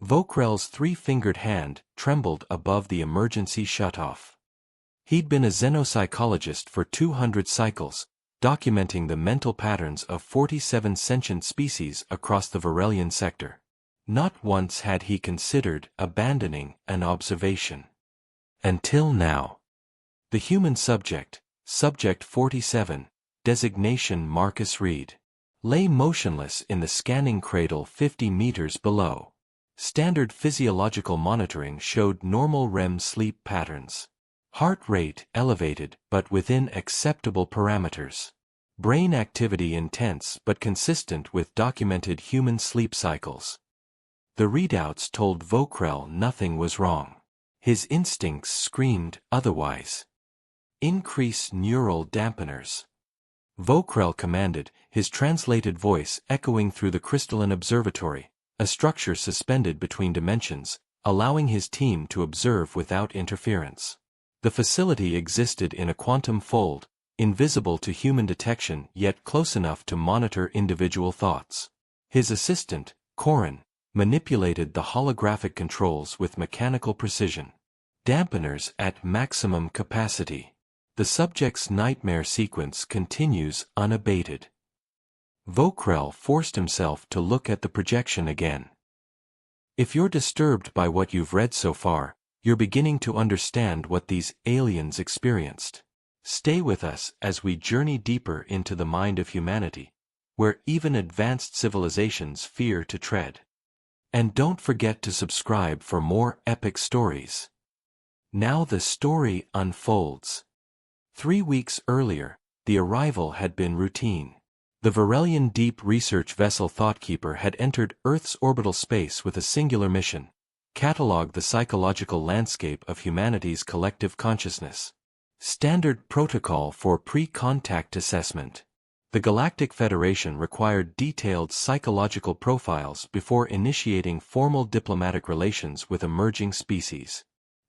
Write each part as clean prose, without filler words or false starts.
Vauquerel's three-fingered hand trembled above the emergency shutoff. He'd been a xenopsychologist for 200 cycles, documenting the mental patterns of 47 sentient species across the Varelian sector. Not once had he considered abandoning an observation. Until now. The human subject, Subject 47, designation Marcus Reed, lay motionless in the scanning cradle 50 meters below. Standard physiological monitoring showed normal REM sleep patterns. Heart rate elevated but within acceptable parameters. Brain activity intense but consistent with documented human sleep cycles. The readouts told Vauquerel nothing was wrong. His instincts screamed otherwise. Increase neural dampeners. Vauquerel commanded, his translated voice echoing through the crystalline observatory, a structure suspended between dimensions, allowing his team to observe without interference. The facility existed in a quantum fold, invisible to human detection yet close enough to monitor individual thoughts. His assistant, Corin, manipulated the holographic controls with mechanical precision. Dampeners at maximum capacity. The subject's nightmare sequence continues unabated. Vauquerel forced himself to look at the projection again. If you're disturbed by what you've read so far, you're beginning to understand what these aliens experienced. Stay with us as we journey deeper into the mind of humanity, where even advanced civilizations fear to tread. And don't forget to subscribe for more epic stories. Now the story unfolds. 3 weeks earlier, the arrival had been routine. The Varelian Deep Research Vessel Thoughtkeeper had entered Earth's orbital space with a singular mission: catalog the psychological landscape of humanity's collective consciousness. Standard protocol for pre-contact assessment. The Galactic Federation required detailed psychological profiles before initiating formal diplomatic relations with emerging species.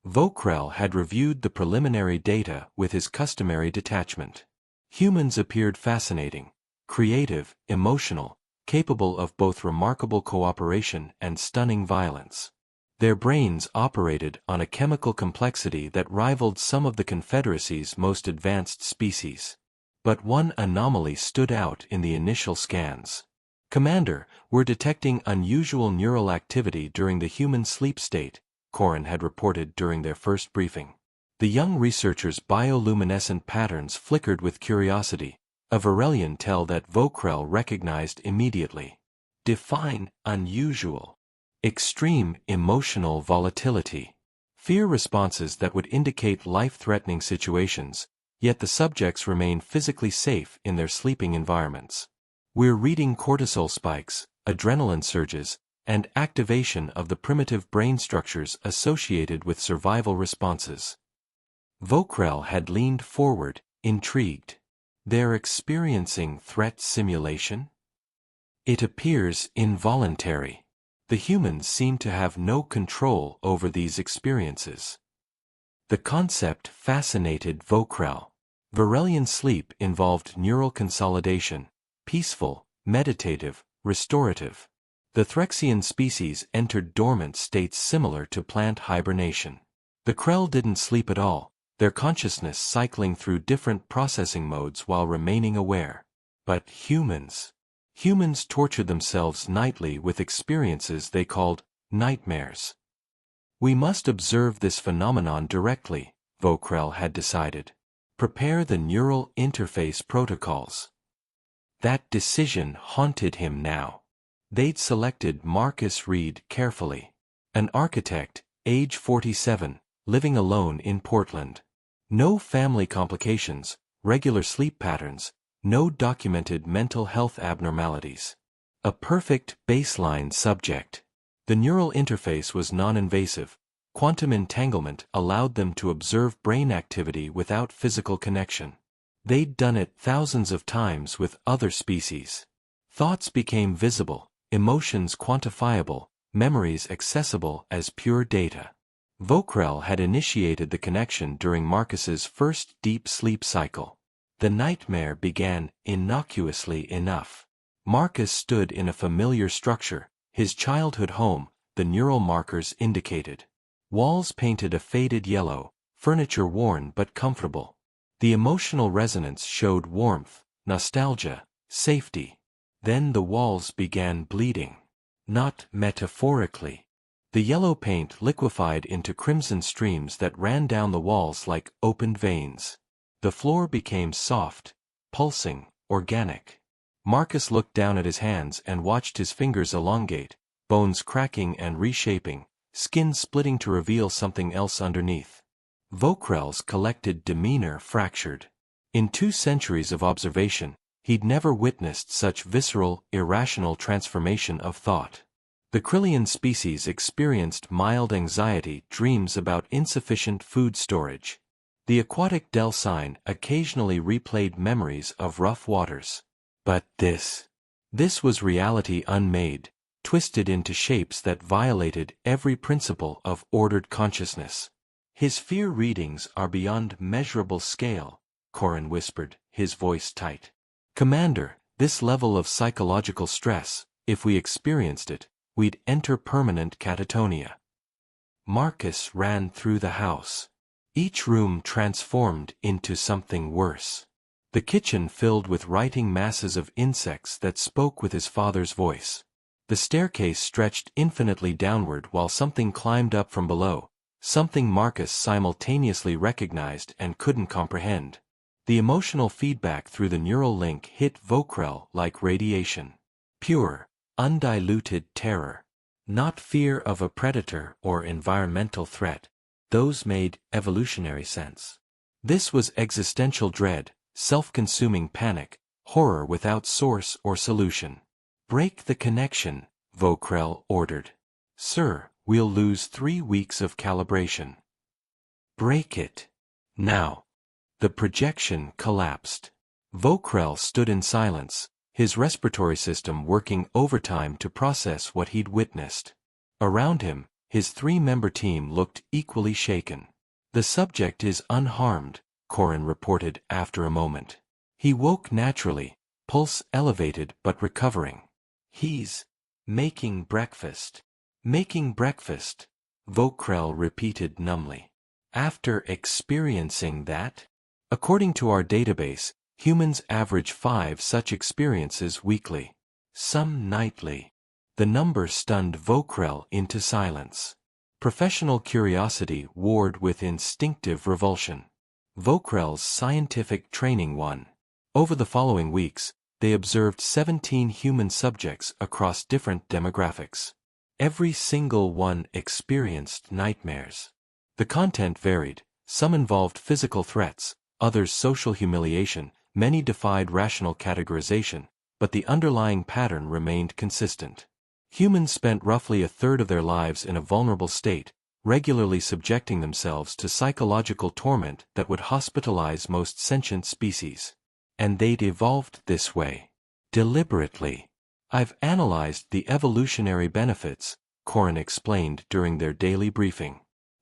Vauquerel had reviewed the preliminary data with his customary detachment. Humans appeared fascinating, creative, emotional, capable of both remarkable cooperation and stunning violence. Their brains operated on a chemical complexity that rivaled some of the Confederacy's most advanced species. But one anomaly stood out in the initial scans. "Commander, we're detecting unusual neural activity during the human sleep state," Corin had reported during their first briefing. The young researcher's bioluminescent patterns flickered with curiosity, a Varelian tell that Vauquerel recognized immediately. Define unusual. Extreme emotional volatility. Fear responses that would indicate life-threatening situations, yet the subjects remain physically safe in their sleeping environments. We're reading cortisol spikes, adrenaline surges, and activation of the primitive brain structures associated with survival responses. Vauquerel had leaned forward, intrigued. They're experiencing threat simulation? It appears involuntary. The humans seem to have no control over these experiences. The concept fascinated Vauquerel. Varelian sleep involved neural consolidation, peaceful, meditative, restorative. The Threxian species entered dormant states similar to plant hibernation. The Krell didn't sleep at all, their consciousness cycling through different processing modes while remaining aware. But humans tortured themselves nightly with experiences they called nightmares. We must observe this phenomenon directly, Vauquerel had decided. Prepare the neural interface protocols. That decision haunted him now. They'd selected Marcus Reed carefully. An architect, age 47, living alone in Portland. No family complications, regular sleep patterns, no documented mental health abnormalities. A perfect baseline subject. The neural interface was non-invasive. Quantum entanglement allowed them to observe brain activity without physical connection. They'd done it thousands of times with other species. Thoughts became visible, emotions quantifiable, memories accessible as pure data. Vauquerel had initiated the connection during Marcus's first deep sleep cycle. The nightmare began innocuously enough. Marcus stood in a familiar structure, his childhood home, the neural markers indicated. Walls painted a faded yellow, furniture worn but comfortable. The emotional resonance showed warmth, nostalgia, safety. Then the walls began bleeding. Not metaphorically. The yellow paint liquefied into crimson streams that ran down the walls like opened veins. The floor became soft, pulsing, organic. Marcus looked down at his hands and watched his fingers elongate, bones cracking and reshaping, skin splitting to reveal something else underneath. Vauquel's collected demeanor fractured. In 2 centuries of observation, he'd never witnessed such visceral, irrational transformation of thought. The Krillian species experienced mild anxiety dreams about insufficient food storage. The aquatic Delcine occasionally replayed memories of rough waters. But this was reality unmade, twisted into shapes that violated every principle of ordered consciousness. His fear readings are beyond measurable scale, Corin whispered, his voice tight. Commander, this level of psychological stress, if we experienced it, we'd enter permanent catatonia. Marcus ran through the house. Each room transformed into something worse. The kitchen filled with writing masses of insects that spoke with his father's voice. The staircase stretched infinitely downward while something climbed up from below, something Marcus simultaneously recognized and couldn't comprehend. The emotional feedback through the neural link hit Vauquel like radiation. Pure, undiluted terror. Not fear of a predator or environmental threat. Those made evolutionary sense. This was existential dread, self-consuming panic, horror without source or solution. Break the connection, Vauquel ordered. Sir, we'll lose 3 weeks of calibration. Break it. Now. The projection collapsed. Vauquel stood in silence, his respiratory system working overtime to process what he'd witnessed. Around him, his 3-member team looked equally shaken. The subject is unharmed, Corin reported after a moment. He woke naturally, pulse elevated but recovering. He's making breakfast. Making breakfast, Vauquel repeated numbly. After experiencing that? According to our database, humans average 5 such experiences weekly. Some nightly. The number stunned Vauquel into silence. Professional curiosity warred with instinctive revulsion. Vauquel's scientific training won. Over the following weeks, they observed 17 human subjects across different demographics. Every single one experienced nightmares. The content varied, some involved physical threats, others social humiliation, many defied rational categorization, but the underlying pattern remained consistent. Humans spent roughly a third of their lives in a vulnerable state, regularly subjecting themselves to psychological torment that would hospitalize most sentient species. And they'd evolved this way. Deliberately. I've analyzed the evolutionary benefits, Corin explained during their daily briefing.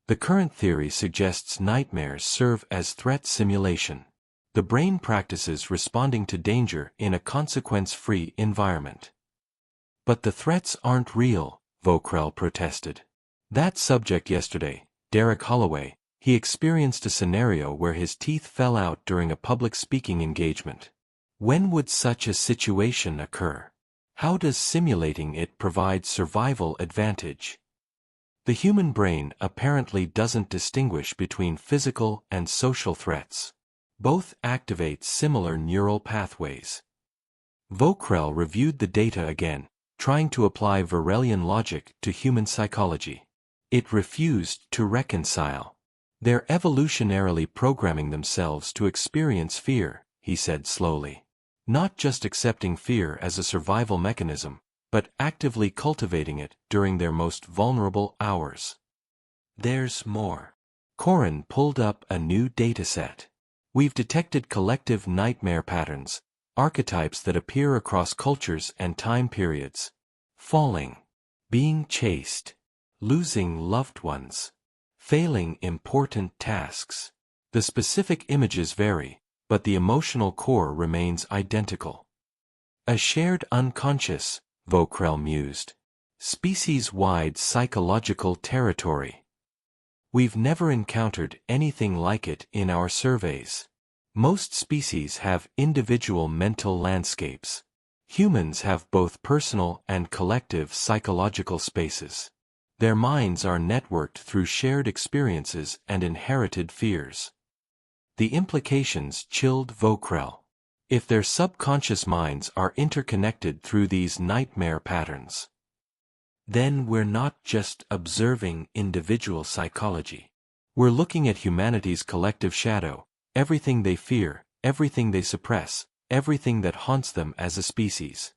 The current theory suggests nightmares serve as threat simulation. The brain practices responding to danger in a consequence-free environment. But the threats aren't real, Vauquel protested. That subject yesterday, Derek Holloway, he experienced a scenario where his teeth fell out during a public speaking engagement. When would such a situation occur? How does simulating it provide survival advantage? The human brain apparently doesn't distinguish between physical and social threats. Both activate similar neural pathways. Vauquel reviewed the data again, trying to apply Varelian logic to human psychology. It refused to reconcile. They're evolutionarily programming themselves to experience fear, he said slowly. Not just accepting fear as a survival mechanism, but actively cultivating it during their most vulnerable hours. There's more. Corin pulled up a new dataset. We've detected collective nightmare patterns, archetypes that appear across cultures and time periods. Falling. Being chased. Losing loved ones. Failing important tasks. The specific images vary, but the emotional core remains identical. A shared unconscious, Vauquel mused. Species-wide psychological territory. We've never encountered anything like it in our surveys. Most species have individual mental landscapes. Humans have both personal and collective psychological spaces. Their minds are networked through shared experiences and inherited fears. The implications chilled Vauquerel. If their subconscious minds are interconnected through these nightmare patterns, then we're not just observing individual psychology. We're looking at humanity's collective shadow, everything they fear, everything they suppress, everything that haunts them as a species.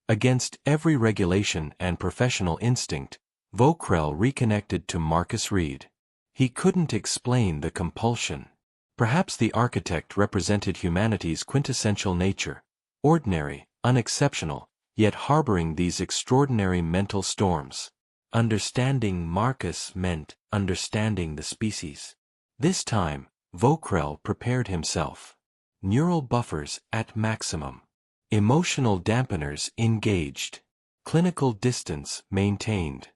Against every regulation and professional instinct, Vauquerel reconnected to Marcus Reed. He couldn't explain the compulsion. Perhaps the architect represented humanity's quintessential nature, ordinary, unexceptional, yet harboring these extraordinary mental storms. Understanding Marcus meant understanding the species. This time, Vauquerel prepared himself. Neural buffers at maximum. Emotional dampeners engaged. Clinical distance maintained.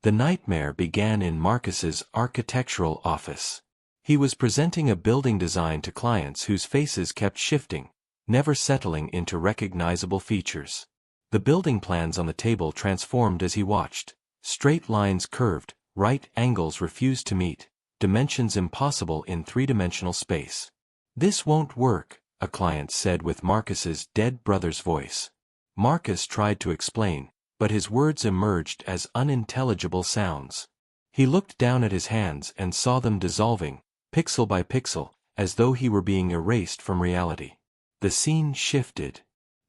The nightmare began in Marcus's architectural office. He was presenting a building design to clients whose faces kept shifting, never settling into recognizable features. The building plans on the table transformed as he watched. Straight lines curved, right angles refused to meet, dimensions impossible in three-dimensional space. "This won't work," a client said with Marcus's dead brother's voice. Marcus tried to explain, but his words emerged as unintelligible sounds. He looked down at his hands and saw them dissolving, pixel by pixel, as though he were being erased from reality. The scene shifted.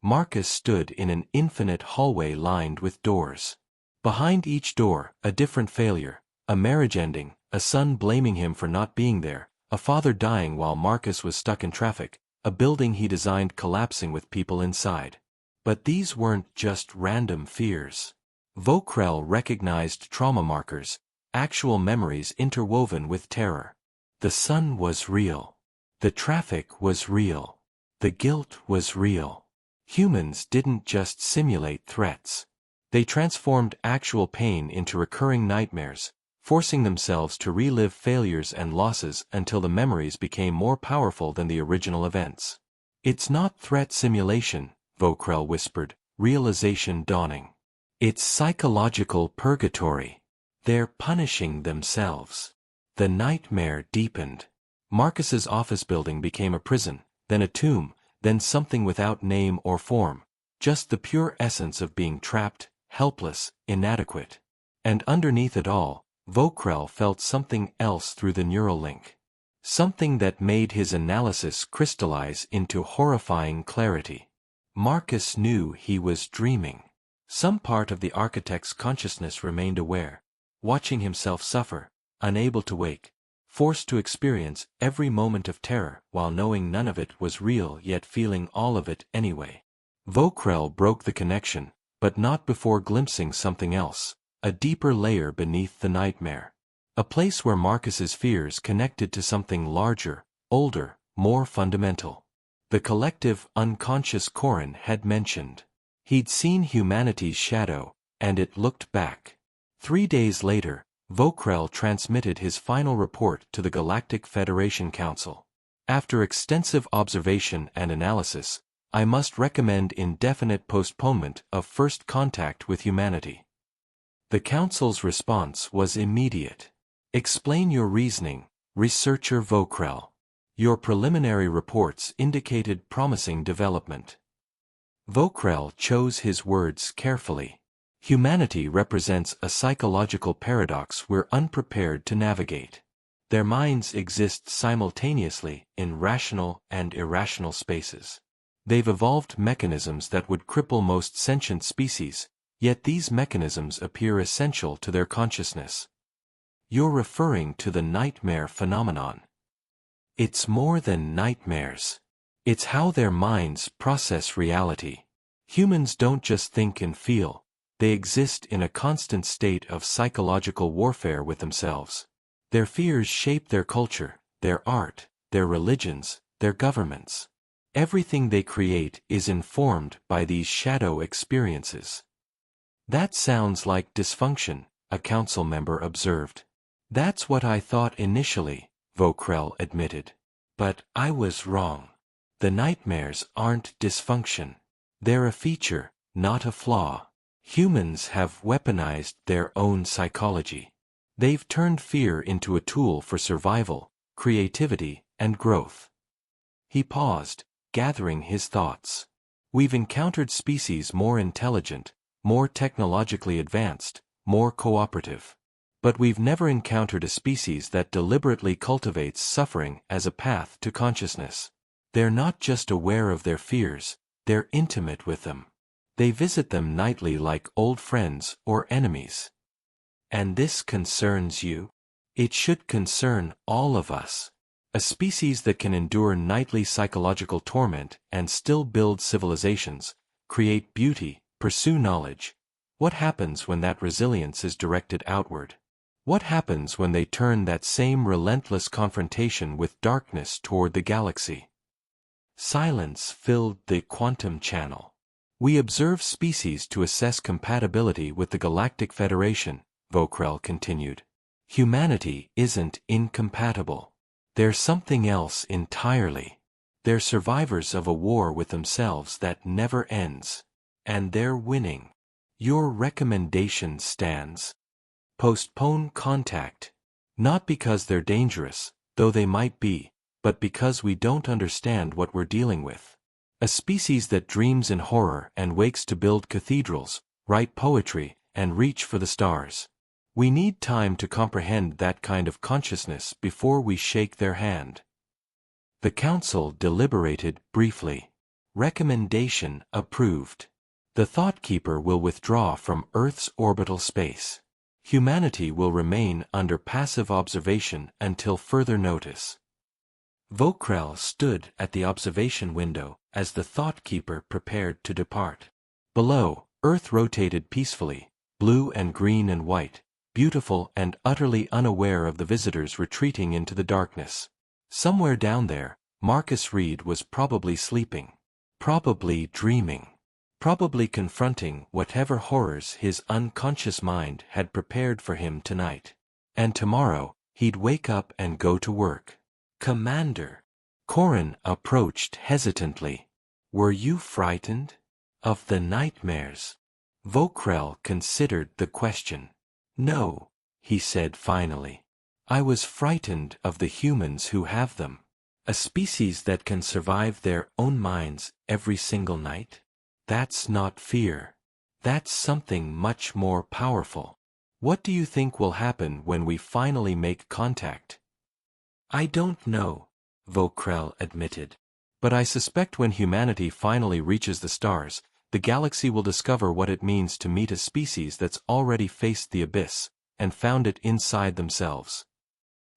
Marcus stood in an infinite hallway lined with doors. Behind each door, a different failure, a marriage ending, a son blaming him for not being there, a father dying while Marcus was stuck in traffic, a building he designed collapsing with people inside. But these weren't just random fears. Vauquerel recognized trauma markers, actual memories interwoven with terror. The sun was real. The traffic was real. The guilt was real. Humans didn't just simulate threats. They transformed actual pain into recurring nightmares, forcing themselves to relive failures and losses until the memories became more powerful than the original events. "It's not threat simulation," Vauquerel whispered, realization dawning. "It's psychological purgatory. They're punishing themselves." The nightmare deepened. Marcus's office building became a prison, then a tomb, then something without name or form, just the pure essence of being trapped, helpless, inadequate. And underneath it all, Vauquerel felt something else through the neural link. Something that made his analysis crystallize into horrifying clarity. Marcus knew he was dreaming. Some part of the architect's consciousness remained aware, watching himself suffer, unable to wake, forced to experience every moment of terror while knowing none of it was real yet feeling all of it anyway. Vauquerel broke the connection, but not before glimpsing something else, a deeper layer beneath the nightmare. A place where Marcus's fears connected to something larger, older, more fundamental. The collective unconscious Corin had mentioned. He'd seen humanity's shadow, and it looked back. 3 days later, Vauquerel transmitted his final report to the Galactic Federation Council. "After extensive observation and analysis, I must recommend indefinite postponement of first contact with humanity." The Council's response was immediate. "Explain your reasoning, researcher Vauquerel. Your preliminary reports indicated promising development." Vauquerel chose his words carefully. Humanity represents a psychological paradox we're unprepared to navigate. Their minds exist simultaneously in rational and irrational spaces. They've evolved mechanisms that would cripple most sentient species, yet these mechanisms appear essential to their consciousness. You're referring to the nightmare phenomenon. It's more than nightmares. It's how their minds process reality. Humans don't just think and feel. They exist in a constant state of psychological warfare with themselves. Their fears shape their culture, their art, their religions, their governments. Everything they create is informed by these shadow experiences. That sounds like dysfunction, a council member observed. That's what I thought initially, Vauquerel admitted. But I was wrong. The nightmares aren't dysfunction. They're a feature, not a flaw. Humans have weaponized their own psychology. They've turned fear into a tool for survival, creativity, and growth. He paused, gathering his thoughts. We've encountered species more intelligent, more technologically advanced, more cooperative. But we've never encountered a species that deliberately cultivates suffering as a path to consciousness. They're not just aware of their fears, they're intimate with them. They visit them nightly like old friends or enemies. And this concerns you? It should concern all of us. A species that can endure nightly psychological torment and still build civilizations, create beauty, pursue knowledge. What happens when that resilience is directed outward? What happens when they turn that same relentless confrontation with darkness toward the galaxy? Silence filled the quantum channel. We observe species to assess compatibility with the Galactic Federation, Vauquerel continued. Humanity isn't incompatible. They're something else entirely. They're survivors of a war with themselves that never ends. And they're winning. Your recommendation stands. Postpone contact. Not because they're dangerous, though they might be, but because we don't understand what we're dealing with. A species that dreams in horror and wakes to build cathedrals, write poetry, and reach for the stars. We need time to comprehend that kind of consciousness before we shake their hand. The council deliberated briefly. Recommendation approved. The Thoughtkeeper will withdraw from Earth's orbital space. Humanity will remain under passive observation until further notice. Vauquerel stood at the observation window as the Thoughtkeeper prepared to depart. Below, Earth rotated peacefully, blue and green and white, beautiful and utterly unaware of the visitors retreating into the darkness. Somewhere down there, Marcus Reed was probably sleeping, probably dreaming, probably confronting whatever horrors his unconscious mind had prepared for him tonight. And tomorrow, he'd wake up and go to work. Commander. Corin approached hesitantly. Were you frightened? Of the nightmares? Vauquerel considered the question. No, he said finally. I was frightened of the humans who have them. A species that can survive their own minds every single night? That's not fear. That's something much more powerful. What do you think will happen when we finally make contact? I don't know, Vauquerel admitted. But I suspect when humanity finally reaches the stars, the galaxy will discover what it means to meet a species that's already faced the abyss, and found it inside themselves.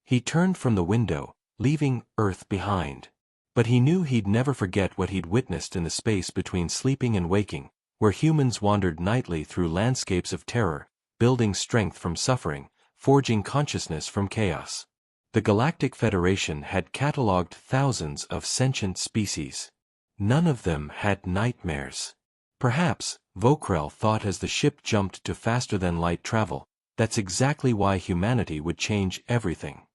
He turned from the window, leaving Earth behind. But he knew he'd never forget what he'd witnessed in the space between sleeping and waking, where humans wandered nightly through landscapes of terror, building strength from suffering, forging consciousness from chaos. The Galactic Federation had catalogued thousands of sentient species. None of them had nightmares. Perhaps, Vauquerel thought as the ship jumped to faster-than-light travel, that's exactly why humanity would change everything.